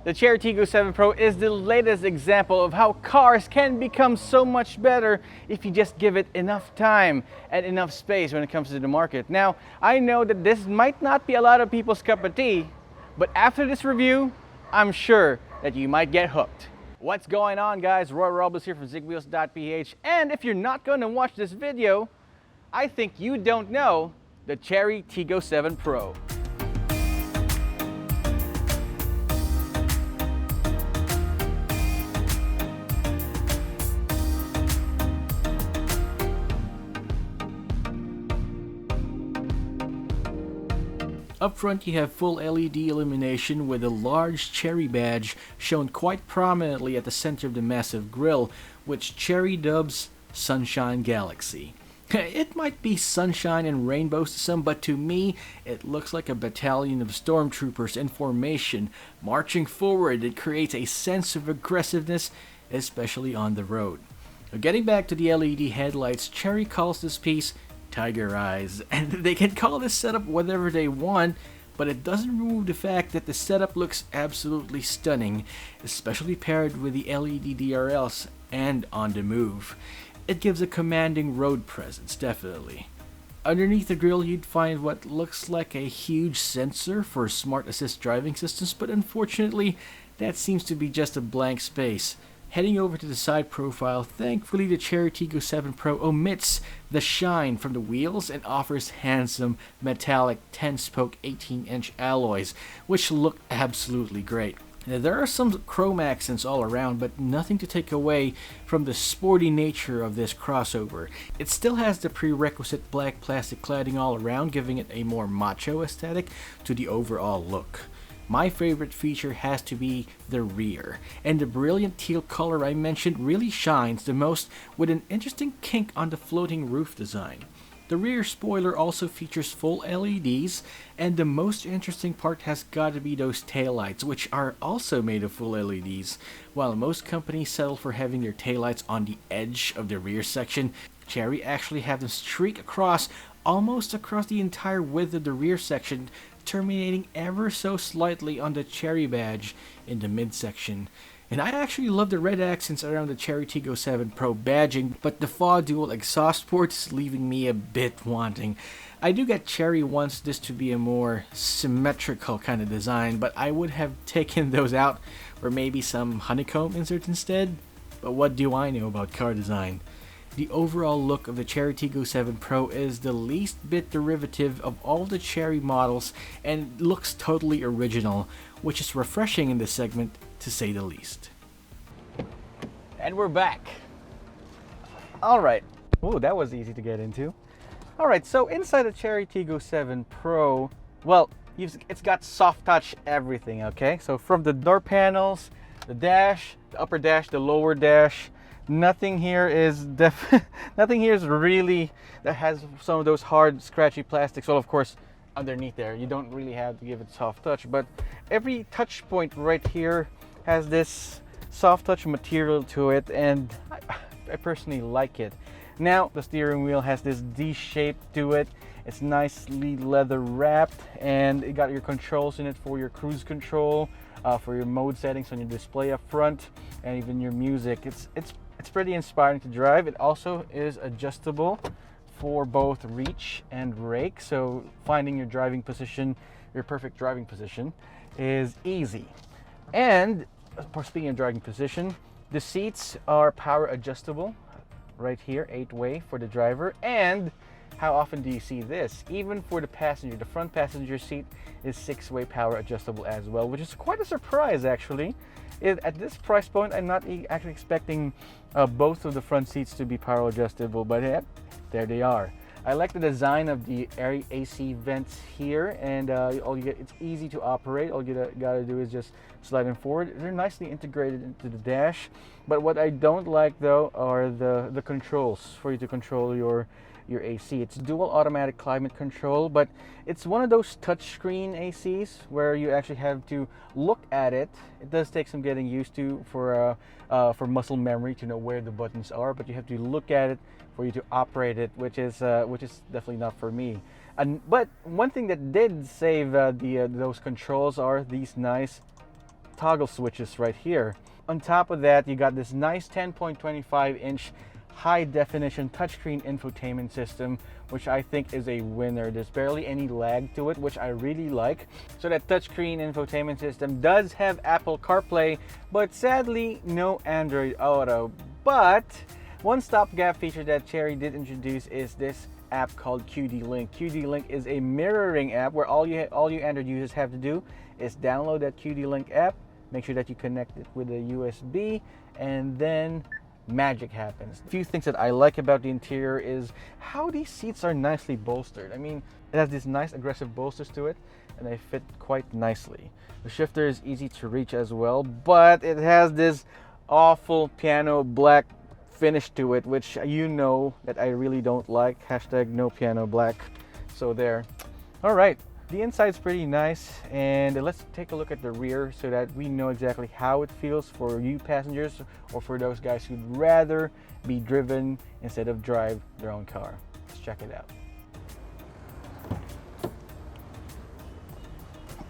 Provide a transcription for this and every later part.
The Chery Tiggo 7 Pro is the latest example of how cars can become so much better if you just give it enough time and enough space when it comes to the market. Now, I know that this might not be a lot of people's cup of tea, but after this review, I'm sure that you might get hooked. What's going on, guys? Roy Robles here from Zigwheels.Ph, and if you're not going to watch this video, I think you don't know the Chery Tiggo 7 Pro. Up front, you have full LED illumination with a large Chery badge shown quite prominently at the center of the massive grille, which Chery dubs Sunshine Galaxy. It might be sunshine and rainbows to some, but to me, it looks like a battalion of stormtroopers in formation marching forward. It creates a sense of aggressiveness, especially on the road. Now, getting back to the LED headlights, Chery calls this piece Tiger Eyes, and they can call this setup whatever they want, but it doesn't remove the fact that the setup looks absolutely stunning, especially paired with the LED DRLs and on the move. It gives a commanding road presence, definitely. Underneath the grille, you'd find what looks like a huge sensor for smart assist driving systems, but unfortunately, that seems to be just a blank space. Heading over to the side profile, thankfully the Chery Tiggo 7 Pro omits the shine from the wheels and offers handsome metallic 10-spoke 18-inch alloys, which look absolutely great. Now, there are some chrome accents all around, but nothing to take away from the sporty nature of this crossover. It still has the prerequisite black plastic cladding all around, giving it a more macho aesthetic to the overall look. My favorite feature has to be the rear, and the brilliant teal color I mentioned really shines the most with an interesting kink on the floating roof design. The rear spoiler also features full LEDs, and the most interesting part has got to be those taillights, which are also made of full LEDs. While most companies settle for having their taillights on the edge of the rear section, Chery actually have them streak across, almost across the entire width of the rear section, terminating ever so slightly on the Chery badge in the midsection. And I actually love the red accents around the Chery Tiggo 7 Pro badging, but the FAW dual exhaust port is leaving me a bit wanting. I do get Chery wants this to be a more symmetrical kind of design, but I would have taken those out or maybe some honeycomb inserts instead. But what do I know about car design? The overall look of the Chery Tiggo 7 Pro is the least bit derivative of all the Chery models and looks totally original, which is refreshing in this segment to say the least. And we're back. Alright, ooh, that was easy to get into. Alright, so inside the Chery Tiggo 7 Pro, well, it's got soft touch everything, okay? So from the door panels, the dash, the upper dash, the lower dash, nothing here is really that has some of those hard scratchy plastics. Well, of course, underneath there you don't really have to give it soft touch, but every touch point right here has this soft touch material to it, and I personally like it. Now the steering wheel has this D shape to it. It's nicely leather wrapped, and it got your controls in it for your cruise control, for your mode settings on your display up front, and even your music. It's pretty inspiring to drive. It also is adjustable for both reach and rake, so finding your driving position, your perfect driving position, is easy. And speaking of driving position, the seats are power adjustable right here, 8-way for the driver. And how often do you see this? Even for the passenger, the front passenger seat is 6-way power adjustable as well, which is quite a surprise actually. At this price point, I'm not actually expecting both of the front seats to be power adjustable, but yeah, there they are. I like the design of the AC vents here, and it's easy to operate. All you gotta do is just slide them forward. They're nicely integrated into the dash, but what I don't like though are the controls for you to control your AC. It's dual automatic climate control, but it's one of those touchscreen ACs where you actually have to look at it. It does take some getting used to for muscle memory to know where the buttons are, but you have to look at it for you to operate it, which is definitely not for me. But one thing that did save those controls are these nice toggle switches right here. On top of that, you got this nice 10.25-inch high-definition touchscreen infotainment system, which I think is a winner. There's barely any lag to it, which I really like. So that touchscreen infotainment system does have Apple CarPlay, but sadly no Android Auto. But one stopgap feature that Chery did introduce is this app called QD Link. QD Link is a mirroring app where all you Android users have to do is download that QD Link app, make sure that you connect it with a USB, and then magic happens. A few things that I like about the interior is how these seats are nicely bolstered. I mean, it has these nice aggressive bolsters to it, and they fit quite nicely. The shifter is easy to reach as well, but it has this awful piano black finish to it, which you know that I really don't like. Hashtag no piano black. So there. All right. The inside's pretty nice, and let's take a look at the rear so that we know exactly how it feels for you passengers or for those guys who'd rather be driven instead of drive their own car. Let's check it out.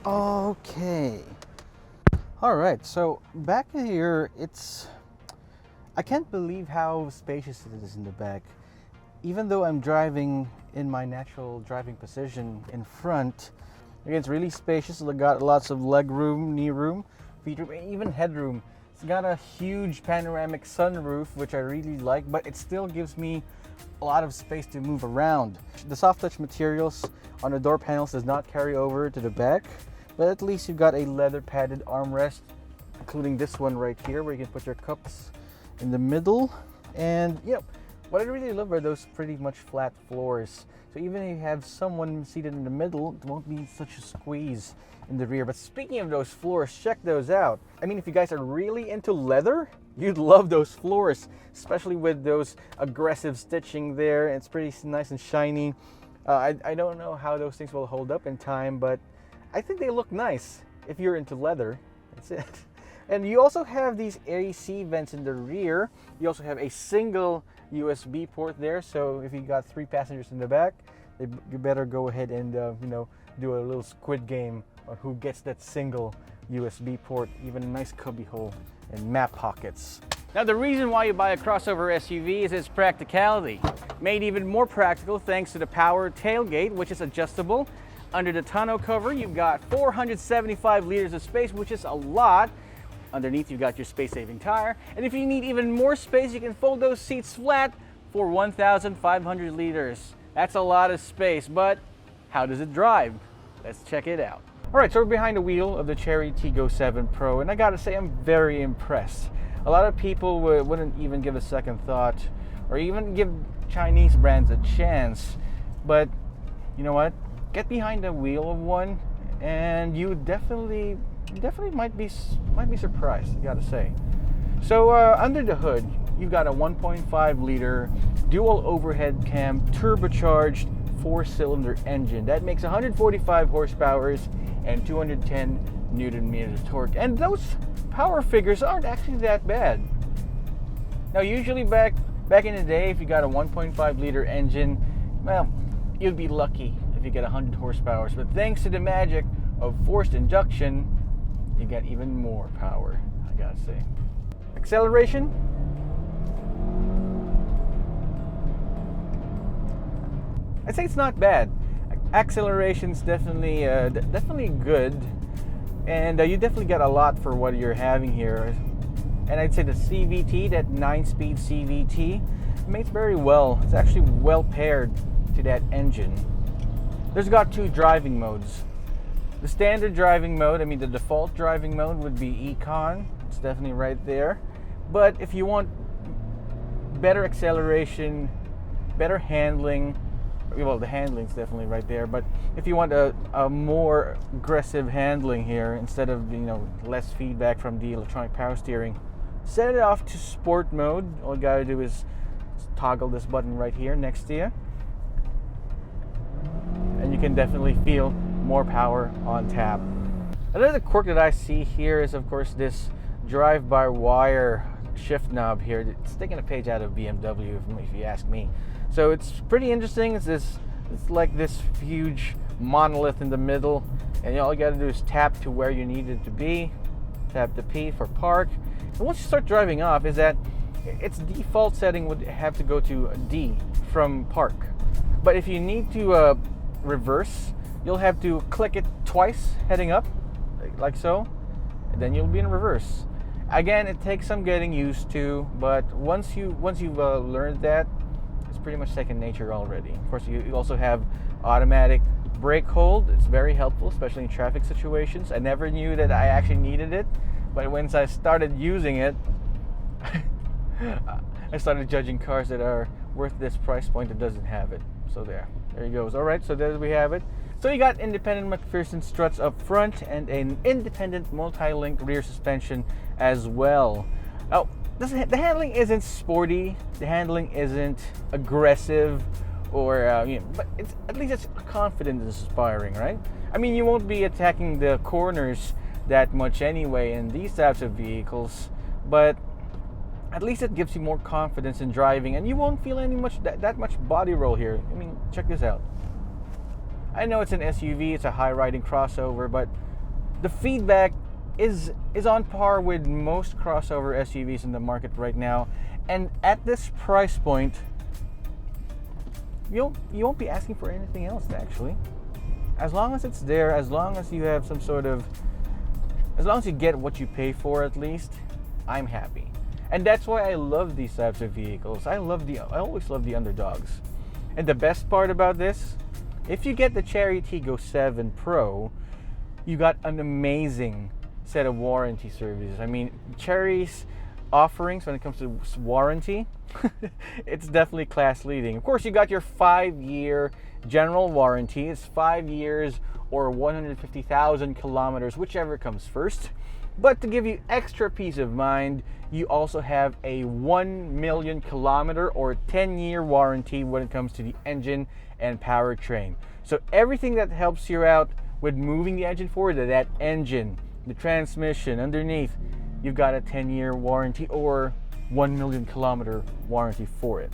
Okay. All right, so back here, I can't believe how spacious it is in the back. Even though I'm driving in my natural driving position in front, again, it's really spacious. It's got lots of leg room, knee room, feet room, and even headroom. It's got a huge panoramic sunroof, which I really like, but it still gives me a lot of space to move around. The soft touch materials on the door panels does not carry over to the back, but at least you've got a leather padded armrest, including this one right here, where you can put your cups in the middle. And what I really love are those pretty much flat floors. So even if you have someone seated in the middle, it won't be such a squeeze in the rear. But speaking of those floors, check those out. I mean, if you guys are really into leather, you'd love those floors, especially with those aggressive stitching there. It's pretty nice and shiny. I don't know how those things will hold up in time, but I think they look nice if you're into leather. That's it. And you also have these AC vents in the rear. You also have a single USB port there, so if you got 3 passengers in the back, you better go ahead and do a little squid game on who gets that single USB port. Even a nice cubby hole and map pockets. Now, the reason why you buy a crossover SUV is its practicality. Made even more practical thanks to the power tailgate, which is adjustable. Under the tonneau cover, you've got 475 liters of space, which is a lot. Underneath, you've got your space-saving tire. And if you need even more space, you can fold those seats flat for 1,500 liters. That's a lot of space, but how does it drive? Let's check it out. All right, so we're behind the wheel of the Chery Tiggo 7 Pro, and I gotta say, I'm very impressed. A lot of people wouldn't even give a second thought or even give Chinese brands a chance. But you know what? Get behind the wheel of one, and you definitely might be surprised, I gotta say. So under the hood, you've got a 1.5 liter dual overhead cam turbocharged 4-cylinder engine that makes 145 horsepower and 210 newton meters of torque. And those power figures aren't actually that bad. Now, usually back in the day, if you got a 1.5 liter engine, well, you'd be lucky if you get 100 horsepower. But thanks to the magic of forced induction, you get even more power, I gotta say. Acceleration. I'd say it's not bad. Acceleration's definitely good, and you definitely get a lot for what you're having here. And I'd say the CVT, that 9-speed CVT, mates very well. It's actually well paired to that engine. There's got 2 driving modes. The standard driving mode, I mean the default driving mode would be Econ. It's definitely right there. But if you want better acceleration, better handling, well, the handling's definitely right there. But if you want a more aggressive handling here, instead of less feedback from the electronic power steering, set it off to sport mode. All you gotta do is toggle this button right here next to you, and you can definitely feel more power on tap. Another quirk that I see here is, of course, this drive-by-wire shift knob here. It's taking a page out of BMW, if you ask me. So it's pretty interesting. It's like this huge monolith in the middle, and all you got to do is tap to where you need it to be. tap the P for park. And once you start driving off, is that its default setting would have to go to D from park. But if you need to reverse, you'll have to click it twice heading up, like so, and then you'll be in reverse. Again, it takes some getting used to, but once you've learned that, it's pretty much second nature already. Of course, you also have automatic brake hold. It's very helpful, especially in traffic situations. I never knew that I actually needed it, but once I started using it, I started judging cars that are worth this price point that doesn't have it. So there you goes. All right, so there we have it. So you got independent McPherson struts up front and an independent multi-link rear suspension as well. Now, the handling isn't sporty. The handling isn't aggressive, or but at least it's confident and inspiring, right? I mean, you won't be attacking the corners that much anyway in these types of vehicles, but at least it gives you more confidence in driving, and you won't feel that much body roll here. I mean, check this out. I know it's an SUV, it's a high-riding crossover, but the feedback is on par with most crossover SUVs in the market right now. And at this price point, you won't be asking for anything else, actually. As long as it's there, as long as you have as long as you get what you pay for, at least, I'm happy. And that's why I love these types of vehicles. I always love the underdogs. And the best part about this, if you get the Chery Tiggo 7 Pro, you got an amazing set of warranty services. I mean, Chery's offerings when it comes to warranty, it's definitely class leading. Of course, you got your 5-year general warranty. It's 5 years or 150,000 kilometers, whichever comes first. But to give you extra peace of mind, you also have a 1 million kilometer or 10-year warranty when it comes to the engine and powertrain. So everything that helps you out with moving the engine forward, that engine, the transmission underneath, you've got a 10-year warranty or 1 million kilometer warranty for it.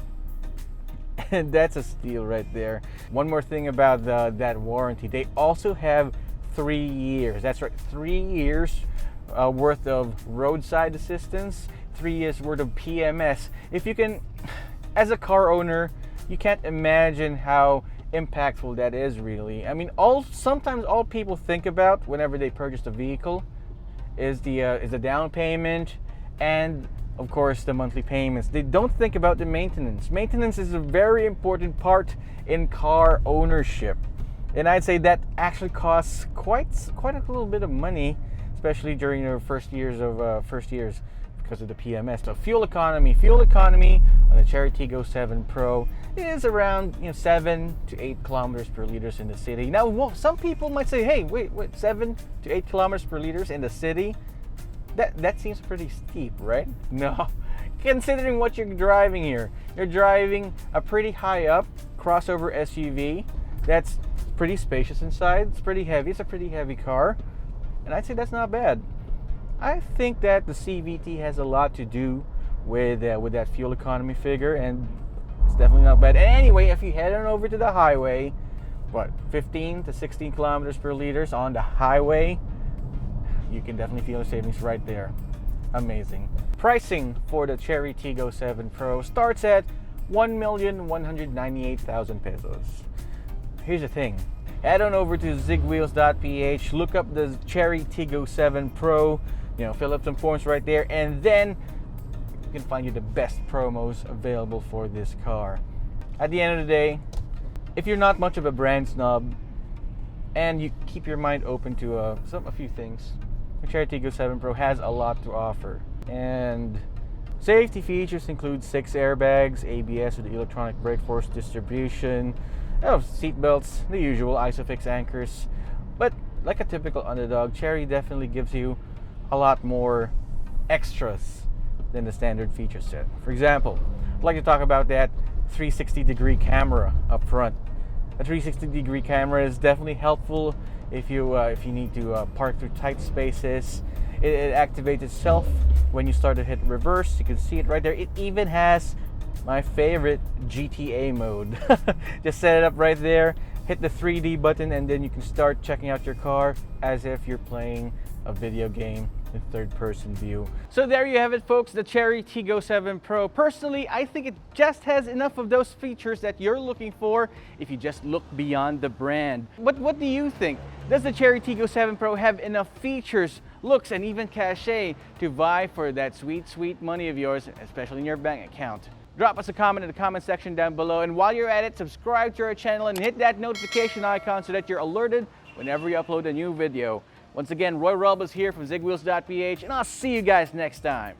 And that's a steal right there. One more thing about that warranty, they also have 3 years. That's right, 3 years worth of roadside assistance, 3 years worth of PMS. If you can, as a car owner, you can't imagine how impactful that is, really. I mean, sometimes all people think about whenever they purchase a vehicle is the down payment and, of course, the monthly payments. They don't think about the maintenance. Maintenance is a very important part in car ownership, and I'd say that actually costs quite a little bit of money, especially during your first years because of the PMS. So fuel economy on the Chery Tiggo 7 Pro is around 7 to 8 kilometers per liter in the city. Now, some people might say, hey, wait, 7 to 8 kilometers per liter in the city? That seems pretty steep, right? No. Considering what you're driving here, you're driving a pretty high up crossover SUV that's pretty spacious inside. It's pretty heavy. It's a pretty heavy car, and I'd say that's not bad. I think that the CVT has a lot to do with that fuel economy figure, and it's definitely not bad. And anyway, if you head on over to the highway, 15 to 16 kilometers per liter on the highway, you can definitely feel the savings right there. Amazing. Pricing for the Chery Tiggo 7 Pro starts at 1,198,000 pesos. Here's the thing. Head on over to Zigwheels.Ph, look up the Chery Tiggo 7 Pro, fill up some forms right there, and then you can find you the best promos available for this car. At the end of the day, if you're not much of a brand snob and you keep your mind open to a few things, the Chery Tiggo 7 Pro has a lot to offer. And safety features include 6 airbags, ABS with electronic brake force distribution, seat belts, the usual ISOFIX anchors. But like a typical underdog, Chery definitely gives you a lot more extras than the standard feature set. For example, I'd like to talk about that 360-degree camera up front. A 360-degree camera is definitely helpful if you need to park through tight spaces. It activates itself when you start to hit reverse. You can see it right there. It even has my favorite GTA mode. Just set it up right there, hit the 3D button, and then you can start checking out your car as if you're playing a video game in third-person view. So there you have it, folks, the Chery Tiggo 7 Pro. Personally, I think it just has enough of those features that you're looking for if you just look beyond the brand. What do you think? Does the Chery Tiggo 7 Pro have enough features, looks, and even cachet to vie for that sweet, sweet money of yours, especially in your bank account? Drop us a comment in the comment section down below, and while you're at it, subscribe to our channel and hit that notification icon so that you're alerted whenever we upload a new video. Once again, Roy Relbas here from Zigwheels.Ph, and I'll see you guys next time.